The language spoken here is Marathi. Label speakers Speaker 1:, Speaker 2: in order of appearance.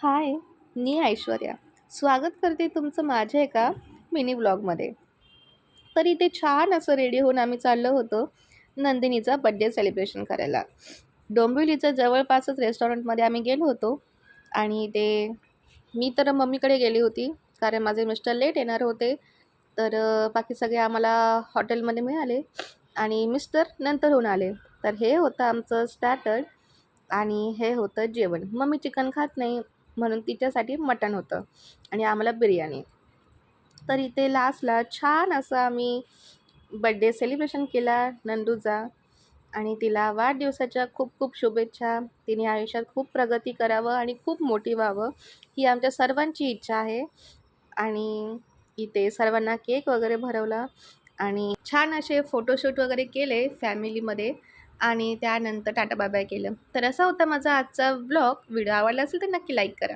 Speaker 1: हाय, मी ऐश्वर्या. स्वागत करते तुमचं माझ्या एका मिनी ब्लॉगमध्ये. तर इथे छान असं रेडी होऊन आम्ही चाललो होतो नंदिनीचा बड्डे सेलिब्रेशन करायला. डोंबिवलीच्या जवळपासच रेस्टॉरंटमध्ये आम्ही गेलो होतो आणि मी तर मम्मीकडे गेली होती, कारण माझे मिस्टर लेट येणार होते. तर बाकी सगळे आम्हाला हॉटेलमध्ये मिळाले आणि मिस्टर नंतर होऊन आले. तर हे होतं आमचं स्टार्टर आणि हे होतं जेवण. मम्मी चिकन खात नाही म्हणून तिच्यासाठी मटण होतं आणि आम्हाला बिर्याणी. तर इथे लास्टला छान असं आम्ही बड्डे सेलिब्रेशन केला नंदूचा आणि तिला वाढदिवसाच्या खूप खूप शुभेच्छा. तिने आयुष्यात खूप प्रगती करावं आणि खूप मोठी व्हावं ही आमच्या सर्वांची इच्छा आहे. आणि इथे सर्वांना केक वगैरे भरवला आणि छान असे फोटोशूट वगैरे केले फॅमिलीमध्ये आणि त्यानंतर टाटा बाय बाय केलं. तर असा होता माझा आजचा व्लॉग. व्हिडिओ आवडला असेल तर नक्की लाईक करा.